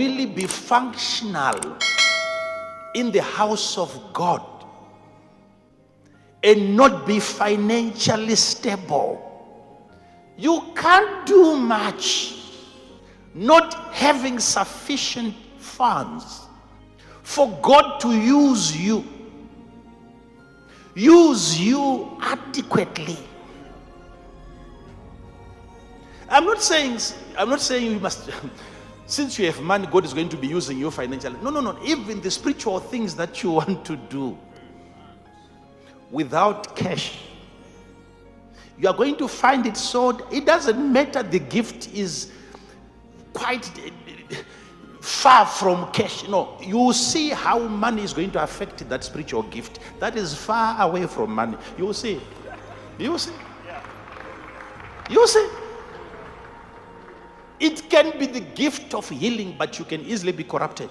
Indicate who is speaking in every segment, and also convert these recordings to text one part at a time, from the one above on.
Speaker 1: really be functional in the house of God and not be financially stable. You can't do much not having sufficient funds for God to use you adequately. I'm not saying you must since you have money, God is going to be using you financially. No. Even the spiritual things that you want to do without cash, you are going to find it so it doesn't matter the gift is quite far from cash. No, you will see how money is going to affect that spiritual gift that is far away from money. You will see. It can be the gift of healing, but you can easily be corrupted.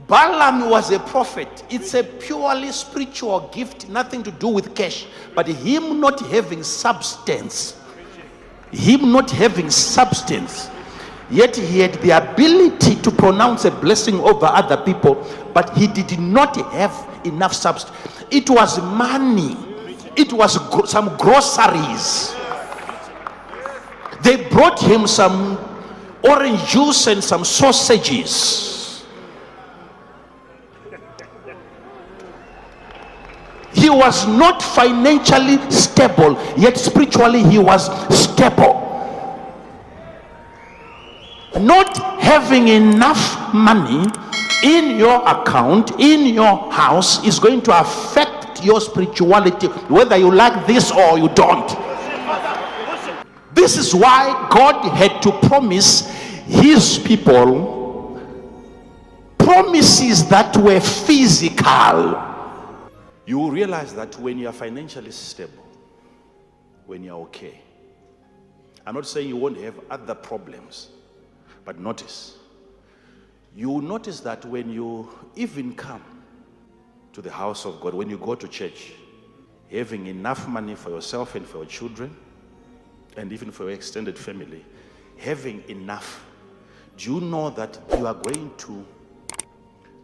Speaker 1: Balaam was a prophet. It's a purely spiritual gift, nothing to do with cash. But him not having substance, yet he had the ability to pronounce a blessing over other people, but he did not have enough substance. It was money. It was some groceries. They brought him some orange juice and some sausages. He was not financially stable, yet spiritually he was stable. Not having enough money in your account, in your house, is going to affect your spirituality, whether you like this or you don't. This is why God had to promise his people promises that were physical. You will realize that when you are financially stable, when you are okay, I'm not saying you won't have other problems, but you will notice that when you even come to the house of God, when you go to church, having enough money for yourself and for your children, and even for your extended family, having enough, do you know that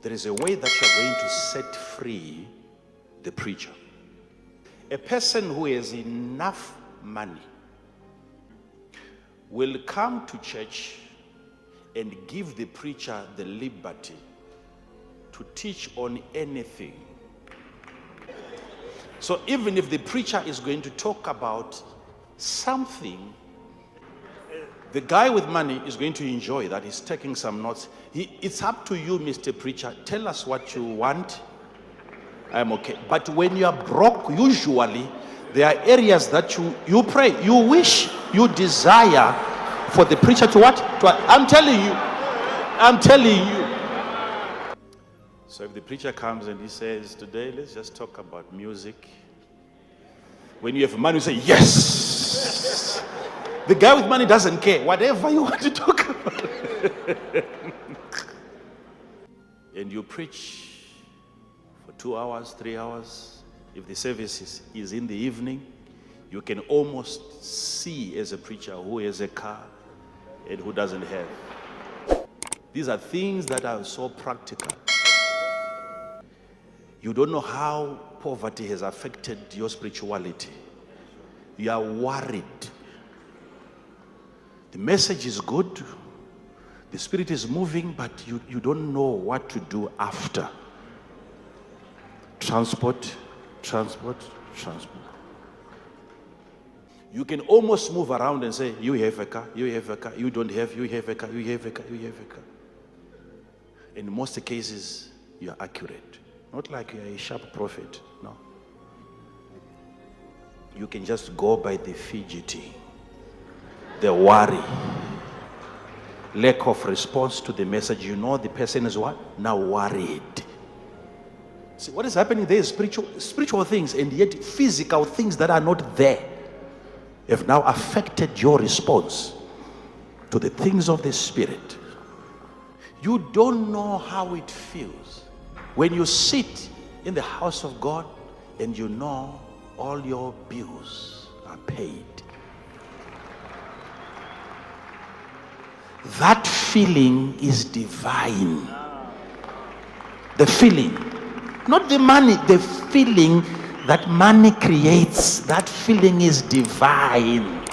Speaker 1: there is a way that you are going to set free the preacher? A person who has enough money will come to church and give the preacher the liberty to teach on anything. So even if the preacher is going to talk about something, the guy with money is going to enjoy that. He's taking some notes. It's up to you, Mr. Preacher. Tell us what you want. I'm okay. But when you are broke, usually there are areas that you pray, you wish, you desire for the preacher to what? I'm telling you. So if the preacher comes and he says, today let's just talk about music. When you have money, you say, yes. The guy with money doesn't care. Whatever you want to talk about. And you preach for 2 hours, 3 hours. If the service is in the evening, you can almost see as a preacher who has a car and who doesn't have. These are things that are so practical. You don't know how poverty has affected your spirituality. You are worried. The message is good. The spirit is moving, but you don't know what to do after. Transport. You can almost move around and say, you have a car, you have a car, you don't have, you have a car, you have a car, you have a car. In most cases, you are accurate. Not like you are a sharp prophet, no. You can just go by the fidgety, the worry, lack of response to the message. You know the person is what? Now worried. See, what is happening there is spiritual things, and yet physical things that are not there have now affected your response to the things of the spirit. You don't know how it feels when you sit in the house of God and you know all your bills are paid. That feeling is divine. The feeling, not the money, the feeling that money creates, that feeling is divine.